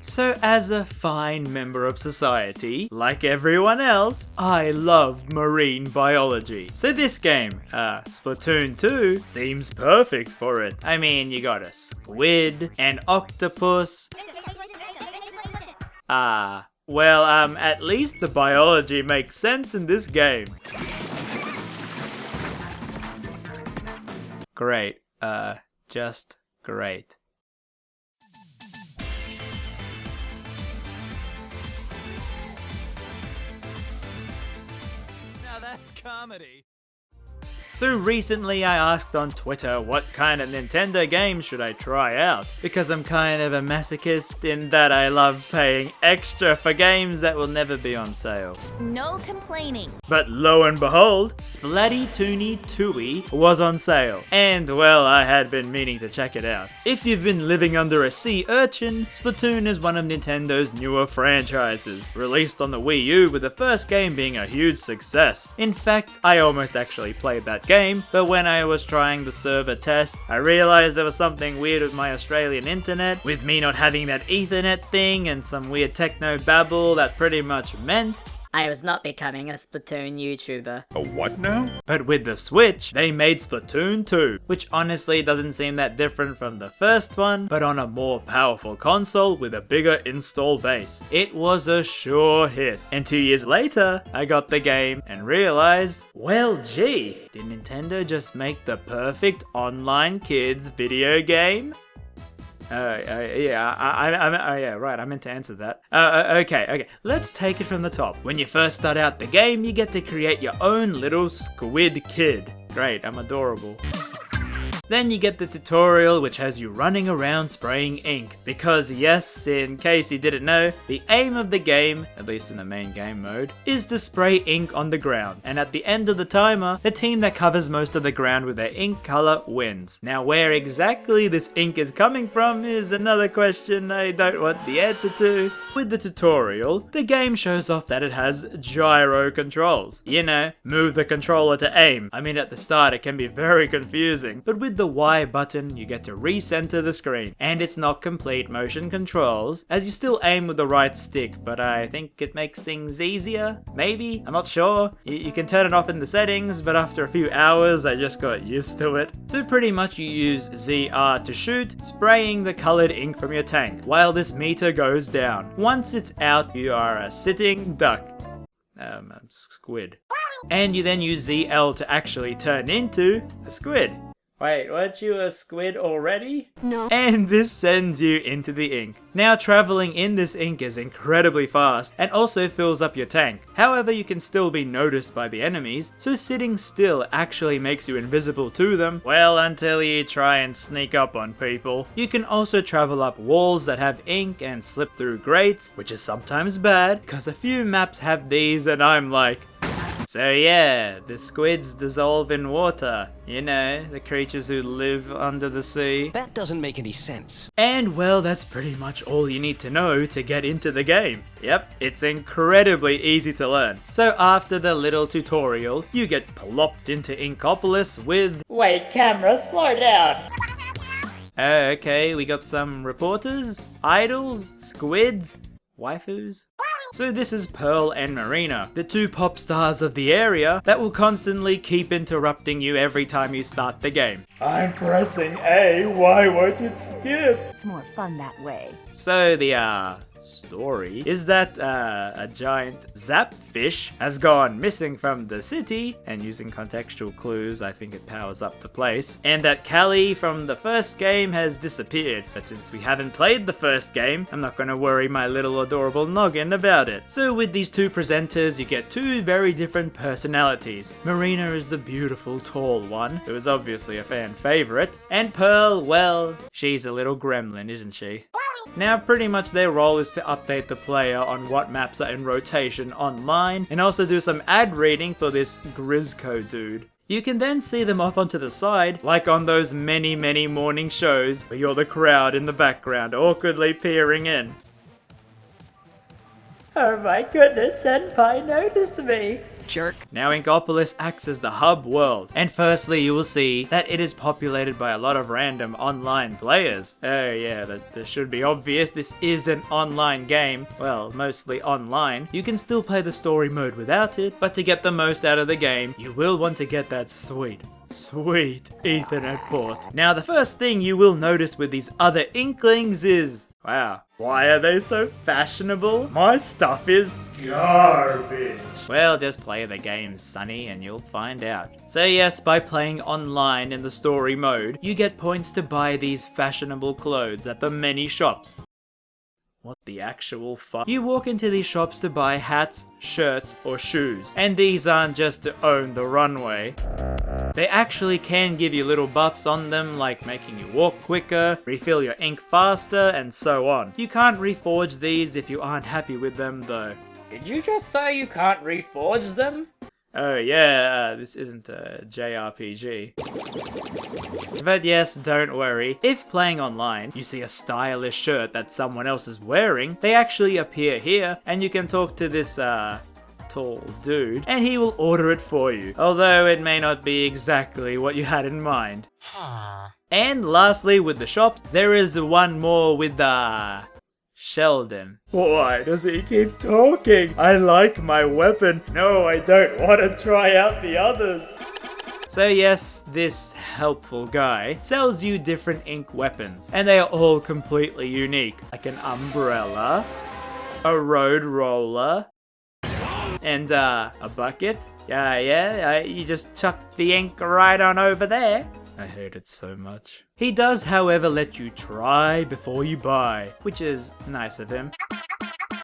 So as a fine member of society, like everyone else, I love marine biology. So this game, Splatoon 2, seems perfect for it. I mean, you got a squid, an octopus. Well, at least the biology makes sense in this game. Great. Just great. Now that's comedy. So recently I asked on Twitter what kind of Nintendo games should I try out, because I'm kind of a masochist in that I love paying extra for games that will never be on sale. No complaining. But lo and behold, Splatoon 2 was on sale, and well, I had been meaning to check it out. If you've been living under a sea urchin, Splatoon is one of Nintendo's newer franchises, released on the Wii U with the first game being a huge success. In fact, I almost actually played that game, but when I was trying the server test, I realized there was something weird with my Australian internet, with me not having that Ethernet thing and some weird techno babble that pretty much meant I was not becoming a Splatoon YouTuber. A what now? But with the Switch, they made Splatoon 2, which honestly doesn't seem that different from the first one, but on a more powerful console with a bigger install base. It was a sure hit, and 2 years later, I got the game and realized, well gee, did Nintendo just make the perfect online kids video game? I meant to answer that. Okay, let's take it from the top. When you first start out the game, you get to create your own little squid kid. Great, I'm adorable. Then you get the tutorial, which has you running around spraying ink, because yes, in case you didn't know, the aim of the game, at least in the main game mode, is to spray ink on the ground, and at the end of the timer, the team that covers most of the ground with their ink color wins. Now where exactly this ink is coming from is another question I don't want the answer to. With the tutorial, the game shows off that it has gyro controls. You know, move the controller to aim. I mean, at the start it can be very confusing, but with the Y button, you get to recenter the screen, and it's not complete motion controls, as you still aim with the right stick, but I think it makes things easier? Maybe? I'm not sure. You can turn it off in the settings, but after a few hours, I just got used to it. So pretty much you use ZR to shoot, spraying the colored ink from your tank, while this meter goes down. Once it's out, you are a sitting duck. Squid. And you then use ZL to actually turn into a squid. Wait, weren't you a squid already? No. And this sends you into the ink. Now traveling in this ink is incredibly fast and also fills up your tank. However, you can still be noticed by the enemies, so sitting still actually makes you invisible to them, well, until you try and sneak up on people. You can also travel up walls that have ink and slip through grates, which is sometimes bad, because a few maps have these and I'm like, so yeah, the squids dissolve in water. You know, the creatures who live under the sea. That doesn't make any sense. And well, that's pretty much all you need to know to get into the game. Yep, it's incredibly easy to learn. So after the little tutorial, you get plopped into Inkopolis with... Wait, camera, slow down! Okay, we got some reporters, idols, squids, waifus. So this is Pearl and Marina, the two pop stars of the area that will constantly keep interrupting you every time you start the game. I'm pressing A, why won't it skip? It's more fun that way. So the story is that a giant zap fish has gone missing from the city, and using contextual clues I think it powers up the place, and that Callie from the first game has disappeared, but since we haven't played the first game, I'm not going to worry my little adorable noggin about it. So with these two presenters you get two very different personalities. Marina is the beautiful tall one, who is obviously a fan favorite, and Pearl, well, she's a little gremlin, isn't she? Now pretty much their role is to update the player on what maps are in rotation online, and also do some ad reading for this Grizzco dude. You can then see them off onto the side, like on those many morning shows where you're the crowd in the background awkwardly peering in. Oh my goodness, Senpai noticed me! jerk. Now Inkopolis acts as the hub world, and firstly you will see that it is populated by a lot of random online players. Oh yeah, that should be obvious, this is an online game. Well, mostly online. You can still play the story mode without it, but to get the most out of the game, you will want to get that sweet Ethernet port. Now the first thing you will notice with these other Inklings is, wow, why are they so fashionable? My stuff is garbage. Well, just play the game, sonny, and you'll find out. So yes, by playing online in the story mode, you get points to buy these fashionable clothes at the many shops. What the actual fuck? You walk into these shops to buy hats, shirts, or shoes. And these aren't just to own the runway. They actually can give you little buffs on them, like making you walk quicker, refill your ink faster, and so on. You can't reforge these if you aren't happy with them though. Did you just say you can't reforge them? Oh yeah, this isn't a JRPG. But yes, don't worry. If playing online, you see a stylish shirt that someone else is wearing, they actually appear here, and you can talk to this, tall dude, and he will order it for you. Although it may not be exactly what you had in mind. And lastly, with the shops, there is one more with Sheldon. Why does he keep talking? I like my weapon. No, I don't want to try out the others. So yes, this helpful guy sells you different ink weapons, and they are all completely unique. Like an umbrella, a road roller, and a bucket. You just chuck the ink right on over there. I hate it so much. He does, however, let you try before you buy, which is nice of him.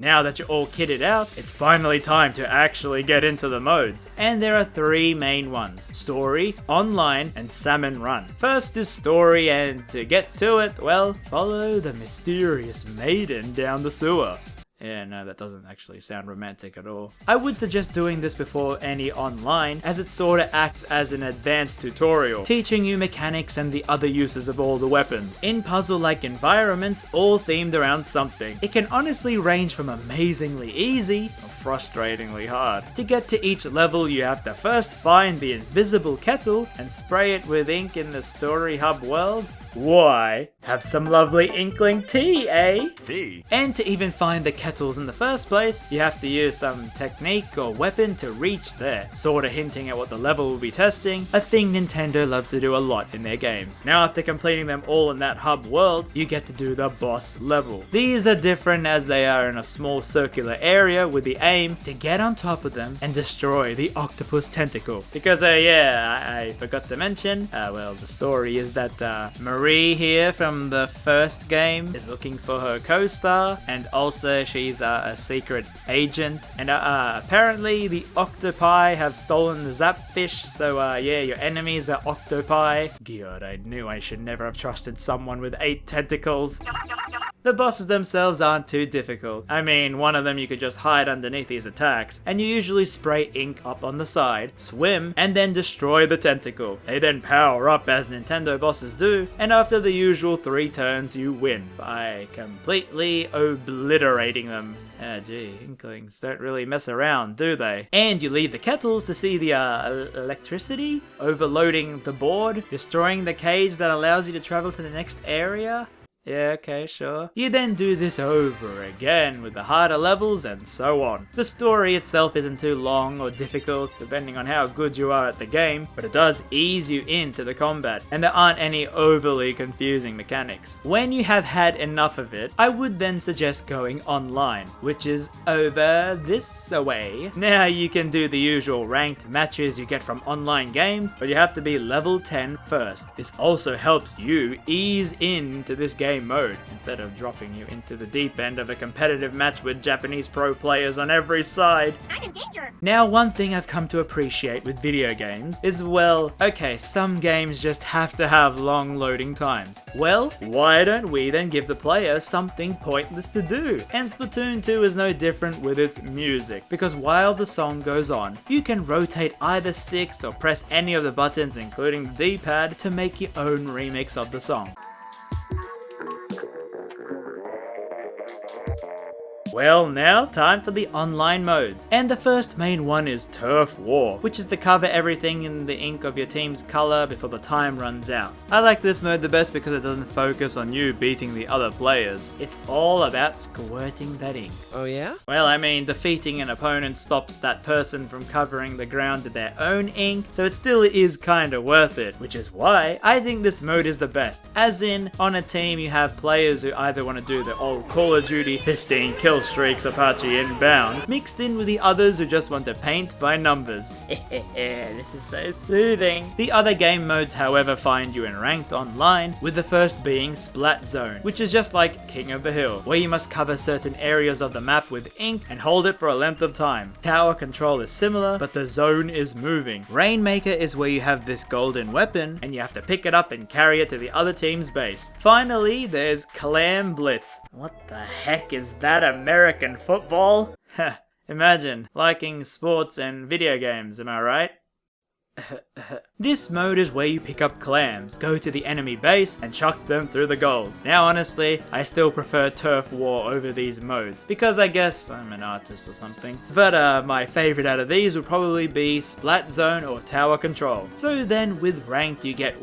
Now that you're all kitted out, it's finally time to actually get into the modes. And there are three main ones: Story, Online, and Salmon Run. First is Story, and to get to it, well, follow the mysterious maiden down the sewer. Yeah, no, that doesn't actually sound romantic at all. I would suggest doing this before any online, as it sorta acts as an advanced tutorial, teaching you mechanics and the other uses of all the weapons, in puzzle-like environments, all themed around something. It can honestly range from amazingly easy or frustratingly hard. To get to each level, you have to first find the invisible kettle and spray it with ink in the story hub world. Why? Have some lovely inkling tea, eh? Tea? And to even find the kettles in the first place, you have to use some technique or weapon to reach there, sorta hinting at what the level will be testing, a thing Nintendo loves to do a lot in their games. Now after completing them all in that hub world, you get to do the boss level. These are different as they are in a small circular area with the aim to get on top of them and destroy the octopus tentacle. Because I forgot to mention, well, the story is that Marie here from the first game is looking for her co-star, and also she's a secret agent, and apparently the octopi have stolen the zapfish, so yeah, your enemies are octopi. God, I knew I should never have trusted someone with 8 tentacles. The bosses themselves aren't too difficult. I mean, one of them you could just hide underneath these attacks, and you usually spray ink up on the side, swim, and then destroy the tentacle. They then power up as Nintendo bosses do, and after the usual 3 turns you win by completely obliterating them. Ah gee, Inklings don't really mess around, do they? And you leave the kettles to see the electricity overloading the board, destroying the cage that allows you to travel to the next area. Yeah, okay, sure. You then do this over again with the harder levels and so on. The story itself isn't too long or difficult, depending on how good you are at the game, but it does ease you into the combat, and there aren't any overly confusing mechanics. When you have had enough of it, I would then suggest going online, which is over this way. Now you can do the usual ranked matches you get from online games, but you have to be level 10 first. This also helps you ease into this game mode, instead of dropping you into the deep end of a competitive match with Japanese pro players on every side. I'm in danger! Now, one thing I've come to appreciate with video games is, well, okay, some games just have to have long loading times. Well, why don't we then give the player something pointless to do? And Splatoon 2 is no different with its music, because while the song goes on, you can rotate either sticks or press any of the buttons, including the D-pad, to make your own remix of the song. Well, now time for the online modes. And the first main one is Turf War, which is to cover everything in the ink of your team's color before the time runs out. I like this mode the best because it doesn't focus on you beating the other players. It's all about squirting that ink. Oh yeah? Well, I mean, defeating an opponent stops that person from covering the ground with their own ink, so it still is kinda worth it, which is why I think this mode is the best. As in, on a team you have players who either want to do the old Call of Duty 15 kill streaks Apache inbound, mixed in with the others who just want to paint by numbers. This is so soothing. The other game modes, however, find you in ranked online, with the first being Splat Zone, which is just like King of the Hill, where you must cover certain areas of the map with ink and hold it for a length of time. Tower control is similar, but the zone is moving. Rainmaker is where you have this golden weapon, and you have to pick it up and carry it to the other team's base. Finally, there's Clam Blitz. What the heck is that, American football? Heh, imagine liking sports and video games, am I right? This mode is where you pick up clams, go to the enemy base, and chuck them through the goals. Now honestly, I still prefer Turf War over these modes, because I guess I'm an artist or something. But my favorite out of these would probably be Splat Zone or Tower Control. So then with Ranked you get,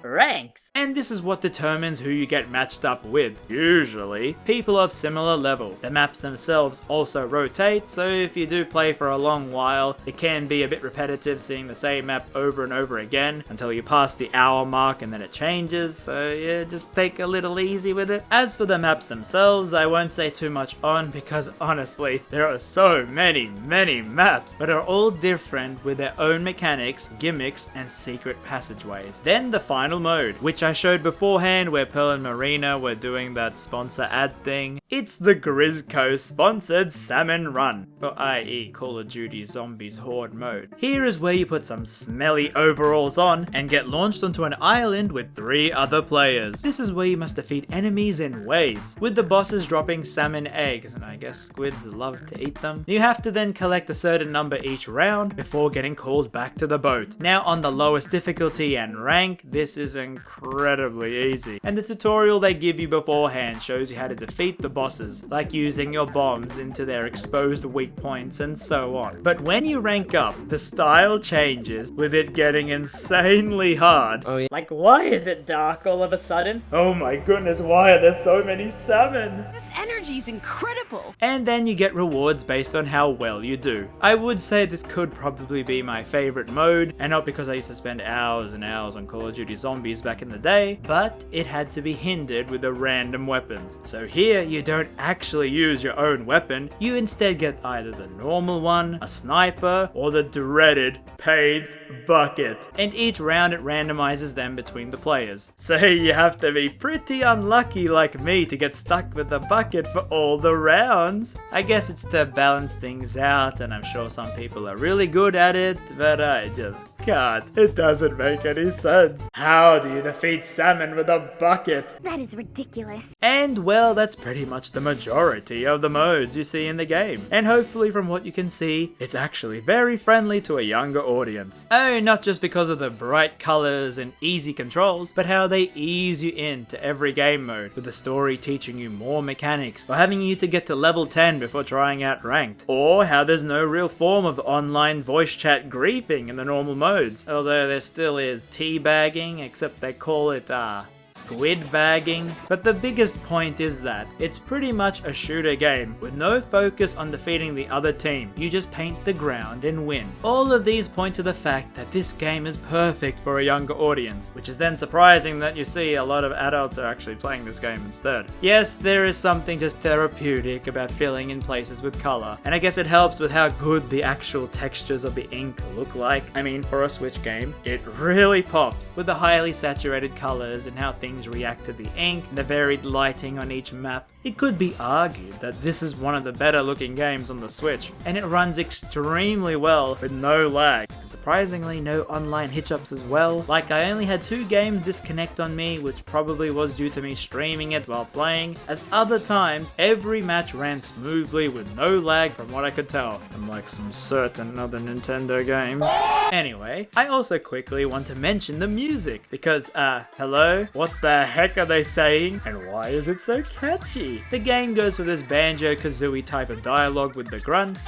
ranks. And this is what determines who you get matched up with. Usually, people of similar level. The maps themselves also rotate, so if you do play for a long while, it can be a bit repetitive seeing the same map over and over again until you pass the hour mark and then it changes, so yeah, just take a little easy with it. As for the maps themselves, I won't say too much on because honestly, there are so many maps, but are all different with their own mechanics, gimmicks, and secret passageways. Then the final mode, which I showed beforehand where Pearl and Marina were doing that sponsor ad thing. It's the Grizzco sponsored Salmon Run, or i.e. Call of Duty Zombies Horde mode. Here is where you put some smelly overalls on and get launched onto an island with 3 other players. This is where you must defeat enemies in waves, with the bosses dropping salmon eggs, and I guess squids love to eat them. You have to then collect a certain number each round before getting called back to the boat. Now on the lowest difficulty and rank, this is incredibly easy, and the tutorial they give you beforehand shows you how to defeat the bosses, like using your bombs into their exposed weak points and so on. But when you rank up, the style changes, with it getting insanely hard. Oh yeah. Like, why is it dark all of a sudden? Oh my goodness, why are there so many salmon? This energy's incredible. And then you get rewards based on how well you do. I would say this could probably be my favorite mode, and not because I used to spend hours and hours on Call of Duty Zombies back in the day, but it had to be hindered with the random weapons. So here you don't actually use your own weapon, you instead get either the normal one, a sniper, or the dreaded paint bucket. And each round it randomizes them between the players. So you have to be pretty unlucky like me to get stuck with the bucket for all the rounds. I guess it's to balance things out, and I'm sure some people are really good at it, but I just can't. It doesn't make any sense. How do you defeat salmon with a bucket? That is ridiculous. And well, that's pretty much the majority of the modes you see in the game. And hopefully from what you can see, it's actually very friendly to a younger audience. Oh, not just because of the bright colors and easy controls, but how they ease you into every game mode, with the story teaching you more mechanics, or having you to get to level 10 before trying out ranked. Or how there's no real form of online voice chat griefing in the normal modes, although there still is teabagging, except they call it squid bagging. But the biggest point is that it's pretty much a shooter game with no focus on defeating the other team. You just paint the ground and win. All of these point to the fact that this game is perfect for a younger audience, which is then surprising that you see a lot of adults are actually playing this game instead. Yes, there is something just therapeutic about filling in places with color, and I guess it helps with how good the actual textures of the ink look like. I mean, for a Switch game, it really pops with the highly saturated colors and how things react to the ink and the varied lighting on each map. It could be argued that this is one of the better looking games on the Switch, and it runs extremely well with no lag, and surprisingly no online hitch-ups as well. Like, I only had 2 games disconnect on me, which probably was due to me streaming it while playing, as other times every match ran smoothly with no lag from what I could tell, unlike some certain other Nintendo games. Anyway, I also quickly want to mention the music, because hello? What the heck are they saying? And why is it so catchy? The game goes for this Banjo-Kazooie type of dialogue with the grunts,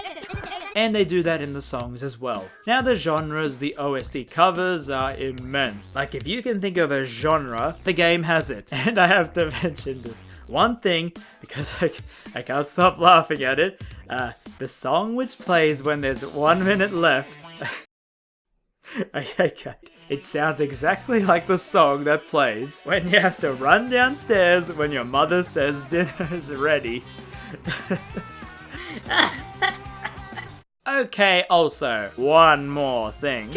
and they do that in the songs as well. Now the genres the OST covers are immense. Like if you can think of a genre, the game has it. And I have to mention this one thing, because I can't stop laughing at it. The song which plays when there's 1 minute left, it sounds exactly like the song that plays when you have to run downstairs when your mother says dinner is ready. Okay, also, one more thing.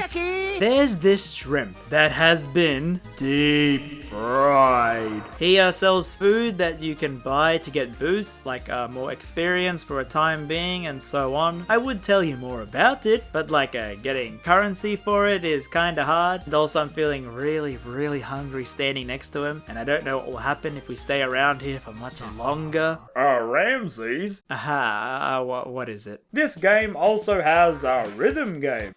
There's this shrimp that has been deep fried. He sells food that you can buy to get boosts, like more experience for a time being and so on. I would tell you more about it, but like getting currency for it is kinda hard. And also I'm feeling really hungry standing next to him, and I don't know what will happen if we stay around here for much longer. RamZaes? What is it? This game also has a rhythm game.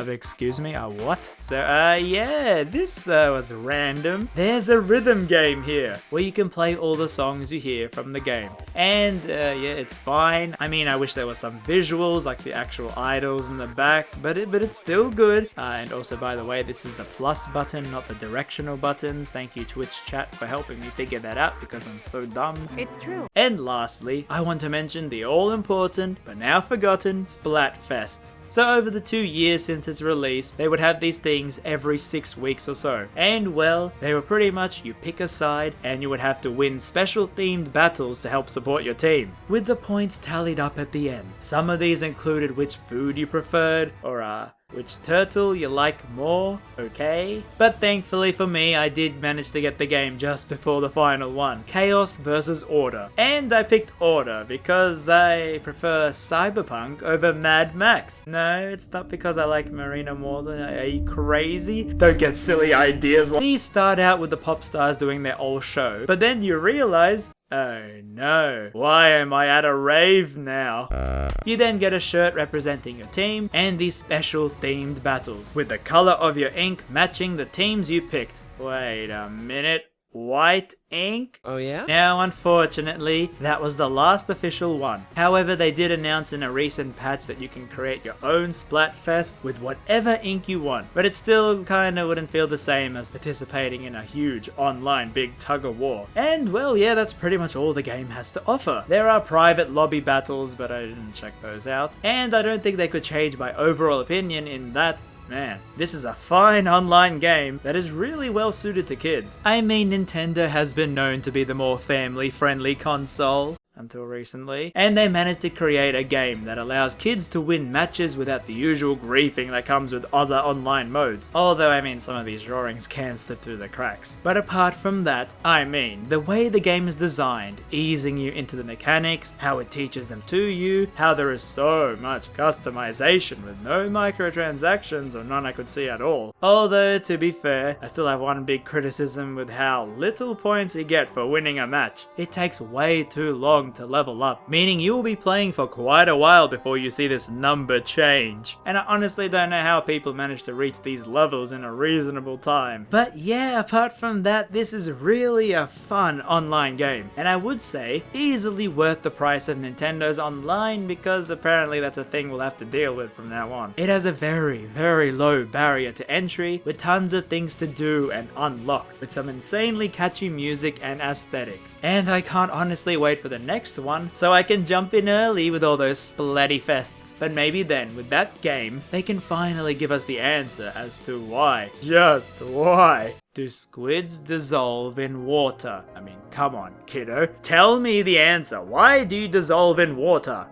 Excuse me, what? So, yeah, this was random. There's a rhythm game here, where you can play all the songs you hear from the game. And, yeah, it's fine. I mean, I wish there was some visuals, like the actual idols in the back, but it's still good. And also, by the way, this is the plus button, not the directional buttons. Thank you, Twitch chat, for helping me figure that out, because I'm so dumb. It's true. And lastly, I want to mention the all-important, but now forgotten, Splatfest. So over the 2 years since its release, they would have these things every 6 weeks or so. And well, they were pretty much you pick a side and you would have to win special themed battles to help support your team, with the points tallied up at the end. Some of these included which food you preferred, or which turtle you like more, okay? But thankfully for me, I did manage to get the game just before the final one, Chaos versus Order. And I picked Order because I prefer Cyberpunk over Mad Max. No, it's not because I like Marina more than are you crazy? Don't get silly ideas. These start out with the pop stars doing their old show, but then you realize, oh no, why am I at a rave now? You then get a shirt representing your team and these special themed battles, with the color of your ink matching the teams you picked. Wait a minute. White ink? Oh yeah? Now, unfortunately, that was the last official one. However, they did announce in a recent patch that you can create your own Splatfest with whatever ink you want, but it still kinda wouldn't feel the same as participating in a huge online big tug-of-war. And well, yeah, that's pretty much all the game has to offer. There are private lobby battles, but I didn't check those out, and I don't think they could change my overall opinion in that, man, this is a fine online game that is really well suited to kids. I mean, Nintendo has been known to be the more family-friendly console, until recently, and they managed to create a game that allows kids to win matches without the usual griefing that comes with other online modes. Although, I mean, some of these drawings can slip through the cracks. But apart from that, I mean, the way the game is designed, easing you into the mechanics, how it teaches them to you, how there is so much customization with no microtransactions or none I could see at all. Although, to be fair, I still have one big criticism with how little points you get for winning a match. It takes way too long to level up, meaning you will be playing for quite a while before you see this number change. And I honestly don't know how people manage to reach these levels in a reasonable time. But yeah, apart from that, this is really a fun online game, and I would say easily worth the price of Nintendo's online, because apparently that's a thing we'll have to deal with from now on. It has a very low barrier to entry, with tons of things to do and unlock, with some insanely catchy music and aesthetic. And I can't honestly wait for the next one, so I can jump in early with all those splatty fests. But maybe then, with that game, they can finally give us the answer as to why, just why, do squids dissolve in water? I mean, come on, kiddo. Tell me the answer. Why do you dissolve in water?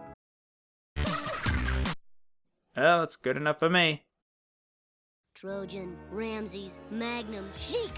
Well, that's good enough for me. Trojan, RamZaes, Magnum, Chic.